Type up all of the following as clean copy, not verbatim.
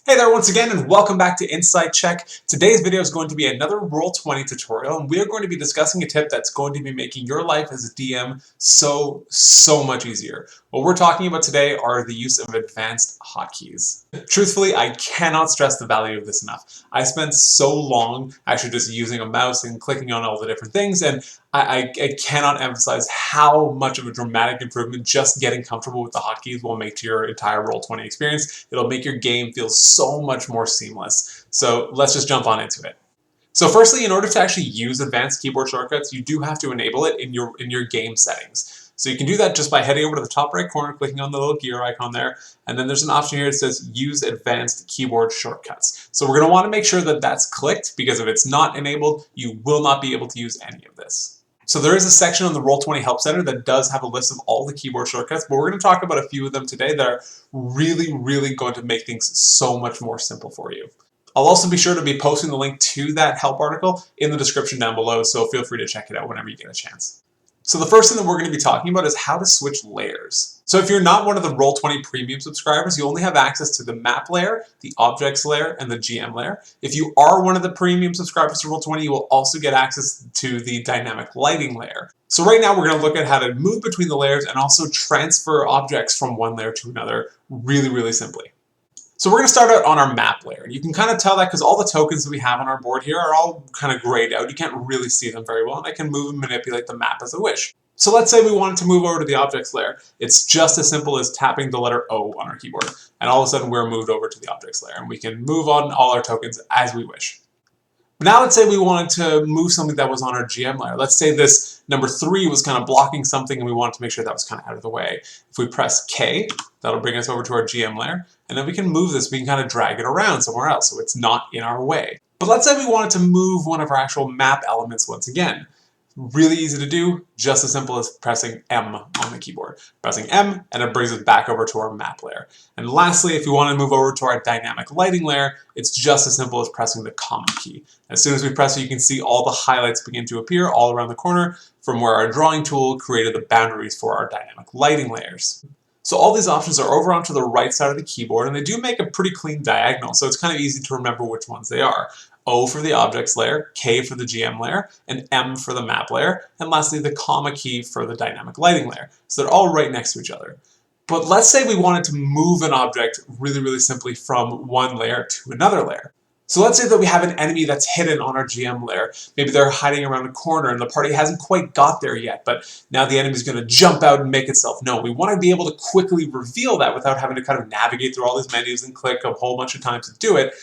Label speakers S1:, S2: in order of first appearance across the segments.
S1: Hey there once again and welcome back to Insight Check. Today's video is going to be another Roll20 tutorial and we are going to be discussing a tip that's going to be making your life as a DM so much easier. What we're talking about today are the use of advanced hotkeys. Truthfully, I cannot stress the value of this enough. I spent so long actually just using a mouse and clicking on all the different things, and I cannot emphasize how much of a dramatic improvement just getting comfortable with the hotkeys will make to your entire Roll20 experience. It'll make your game feel so much more seamless. So let's just jump on into it. So firstly, in order to actually use advanced keyboard shortcuts, you do have to enable it in your game settings. So you can do that just by heading over to the top right corner, clicking on the little gear icon there, and then there's an option here that says Use Advanced Keyboard Shortcuts. So we're going to want to make sure that that's clicked, because if it's not enabled, you will not be able to use any of this. So there is a section on the Roll20 Help Center that does have a list of all the keyboard shortcuts, but we're going to talk about a few of them today that are really going to make things so much more simple for you. I'll also be sure to be posting the link to that help article in the description down below, so feel free to check it out whenever you get a chance. So the first thing that we're going to be talking about is how to switch layers. So if you're not one of the Roll20 Premium subscribers, you only have access to the map layer, the objects layer, and the GM layer. If you are one of the premium subscribers to Roll20, you will also get access to the dynamic lighting layer. So right now we're going to look at how to move between the layers and also transfer objects from one layer to another really simply. So we're going to start out on our map layer. And you can kind of tell that because all the tokens that we have on our board here are all kind of grayed out. You can't really see them very well, and I can move and manipulate the map as I wish. So let's say we wanted to move over to the objects layer. It's just as simple as tapping the letter O on our keyboard, and all of a sudden we're moved over to the objects layer, and we can move on all our tokens as we wish. But now let's say we wanted to move something that was on our GM layer. Let's say this number 3 was kind of blocking something and we wanted to make sure that was kind of out of the way. If we press K, that'll bring us over to our GM layer, and then we can move this, we can kind of drag it around somewhere else so it's not in our way. But let's say we wanted to move one of our actual map elements once again. Really easy to do, just as simple as pressing M on the keyboard. Pressing M, and it brings us back over to our map layer. And lastly, if you want to move over to our dynamic lighting layer, it's just as simple as pressing the comma key. As soon as we press it, you can see all the highlights begin to appear all around the corner from where our drawing tool created the boundaries for our dynamic lighting layers. So all these options are over onto the right side of the keyboard, and they do make a pretty clean diagonal, so it's kind of easy to remember which ones they are. O for the objects layer, K for the GM layer, and M for the map layer, and lastly the comma key for the dynamic lighting layer. So they're all right next to each other. But let's say we wanted to move an object really simply from one layer to another layer. So let's say that we have an enemy that's hidden on our GM layer. Maybe they're hiding around a corner and the party hasn't quite got there yet, but now the enemy's going to jump out and make itself known. We want to be able to quickly reveal that without having to kind of navigate through all these menus and click a whole bunch of times to do it.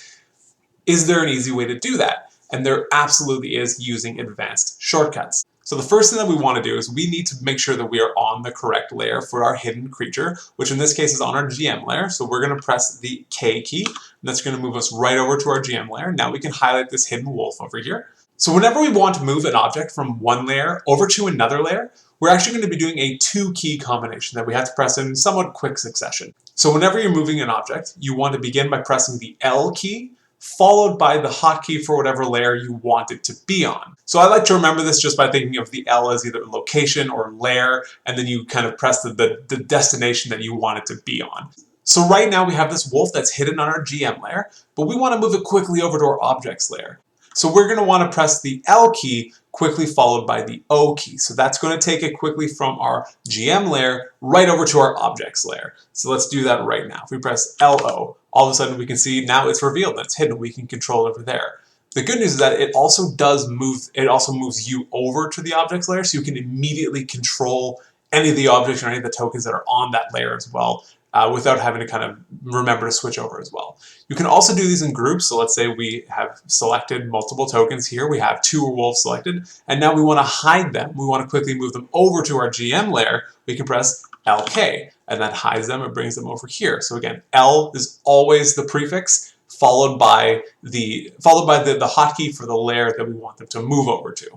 S1: Is there an easy way to do that? And there absolutely is, using advanced shortcuts. So the first thing that we want to do is we need to make sure that we are on the correct layer for our hidden creature, which in this case is on our GM layer. So we're going to press the K key, and that's going to move us right over to our GM layer. Now we can highlight this hidden wolf over here. So whenever we want to move an object from one layer over to another layer, we're actually going to be doing a 2-key combination that we have to press in somewhat quick succession. So whenever you're moving an object, you want to begin by pressing the L key, followed by the hotkey for whatever layer you want it to be on. So I like to remember this just by thinking of the L as either location or layer, and then you kind of press the destination that you want it to be on. So right now we have this wolf that's hidden on our GM layer, but we want to move it quickly over to our objects layer. So we're going to want to press the L key quickly followed by the O key. So that's going to take it quickly from our GM layer right over to our objects layer. So let's do that right now. If we press LO, all of a sudden we can see now it's revealed, it's hidden, we can control over there. The good news is that it also moves you over to the objects layer, so you can immediately control any of the objects or any of the tokens that are on that layer as well, without having to kind of remember to switch over as well. You can also do these in groups. So let's say we have selected multiple tokens here. We have 2 wolves selected, and now we want to hide them. We want to quickly move them over to our GM layer. We can press LK, and that hides them and brings them over here. So again, L is always the prefix followed by the hotkey for the layer that we want them to move over to.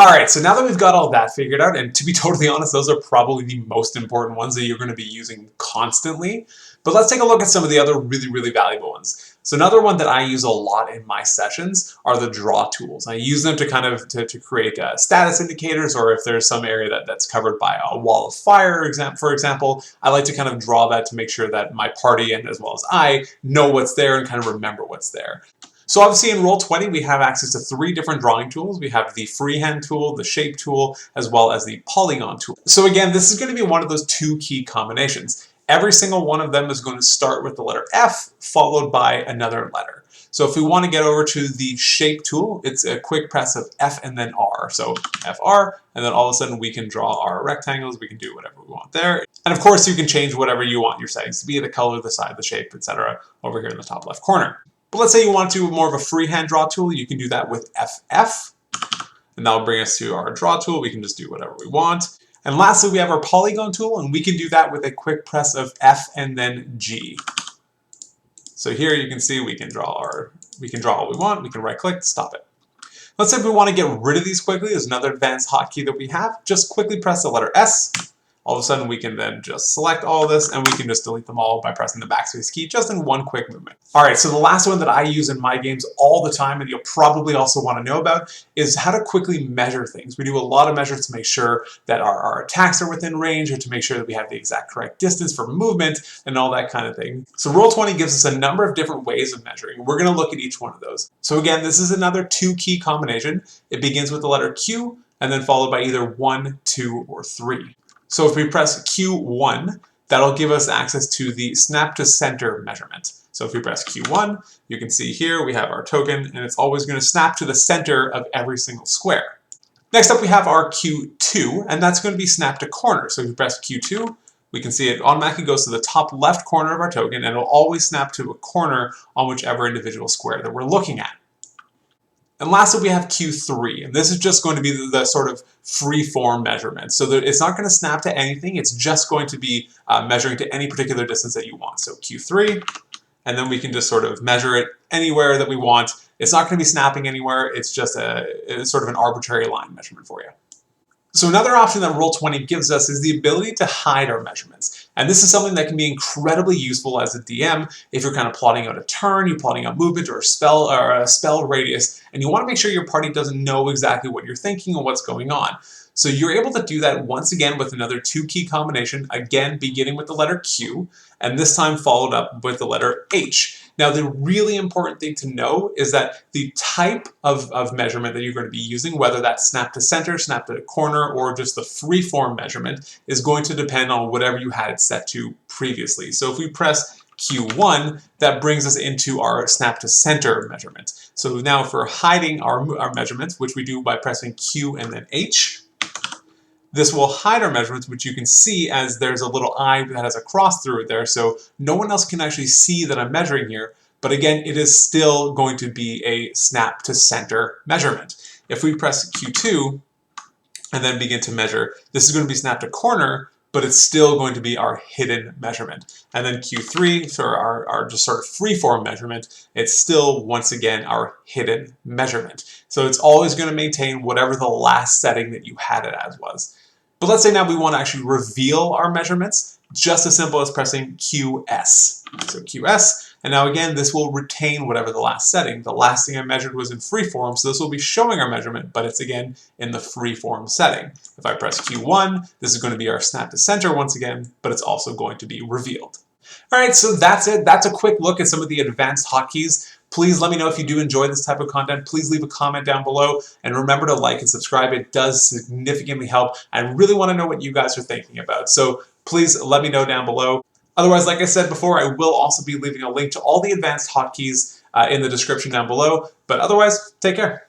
S1: Alright, so now that we've got all that figured out, and to be totally honest, those are probably the most important ones that you're going to be using constantly, but let's take a look at some of the other really valuable ones. So another one that I use a lot in my sessions are the draw tools. I use them to kind of to create status indicators, or if there's some area that's covered by a wall of fire, for example, I like to kind of draw that to make sure that my party and as well as I know what's there and kind of remember what's there. So obviously in Roll20 we have access to 3 different drawing tools. We have the Freehand tool, the Shape tool, as well as the Polygon tool. So again, this is going to be one of those 2 key combinations. Every single one of them is going to start with the letter F followed by another letter. So if we want to get over to the Shape tool, it's a quick press of F and then R. So FR, and then all of a sudden we can draw our rectangles, we can do whatever we want there. And of course you can change whatever you want your settings to be, the color, the size, the shape, etc. over here in the top left corner. But let's say you want to do more of a freehand draw tool, you can do that with FF, and that'll bring us to our draw tool. We can just do whatever we want. And lastly, we have our Polygon tool, and we can do that with a quick press of F and then G. So here you can see we can draw all we want. We can right click, stop it. Let's say if we want to get rid of these quickly, there's another advanced hotkey that we have. Just quickly press the letter S. All of a sudden we can then just select all of this and we can just delete them all by pressing the backspace key just in one quick movement. Alright, so the last one that I use in my games all the time and you'll probably also want to know about is how to quickly measure things. We do a lot of measures to make sure that our attacks are within range or to make sure that we have the exact correct distance for movement and all that kind of thing. So Roll20 gives us a number of different ways of measuring. We're going to look at each one of those. So again, this is another 2 key combination. It begins with the letter Q and then followed by either 1, 2, or 3. So if we press Q1, that'll give us access to the snap to center measurement. So if we press Q1, you can see here we have our token and it's always going to snap to the center of every single square. Next up we have our Q2 and that's going to be snap to corner. So if we press Q2, we can see it automatically goes to the top left corner of our token and it'll always snap to a corner on whichever individual square that we're looking at. And lastly, we have Q3, and this is just going to be the sort of free-form measurement. So that it's not going to snap to anything, it's just going to be measuring to any particular distance that you want. So Q3, and then we can just sort of measure it anywhere that we want. It's not going to be snapping anywhere, it's just it's sort of an arbitrary line measurement for you. So another option that Roll20 gives us is the ability to hide our measurements. And this is something that can be incredibly useful as a DM if you're kind of plotting out a turn, you're plotting out movement or a spell radius, and you want to make sure your party doesn't know exactly what you're thinking or what's going on. So you're able to do that once again with another 2 key combination, again beginning with the letter Q, and this time followed up with the letter H. Now the really important thing to know is that the type of measurement that you're going to be using, whether that's snap to center, snap to corner, or just the freeform measurement, is going to depend on whatever you had it set to previously. So if we press Q1, that brings us into our snap to center measurement. So now for hiding our measurements, which we do by pressing Q and then H, this will hide our measurements, which you can see as there's a little eye that has a cross through it there, so no one else can actually see that I'm measuring here, but again, it is still going to be a snap to center measurement. If we press Q2 and then begin to measure, this is going to be snap to corner, but it's still going to be our hidden measurement. And then Q3, for our just sort of freeform measurement, it's still, once again, our hidden measurement. So it's always going to maintain whatever the last setting that you had it as was. But let's say now we want to actually reveal our measurements, just as simple as pressing QS. So QS, and now again, this will retain whatever the last setting. The last thing I measured was in freeform, so this will be showing our measurement, but it's again in the freeform setting. If I press Q1, this is going to be our snap to center once again, but it's also going to be revealed. Alright, so that's it. That's a quick look at some of the advanced hotkeys. Please let me know if you do enjoy this type of content. Please leave a comment down below and remember to like and subscribe. It does significantly help. I really want to know what you guys are thinking about. So please let me know down below. Otherwise, like I said before, I will also be leaving a link to all the advanced hotkeys in the description down below. But otherwise, take care.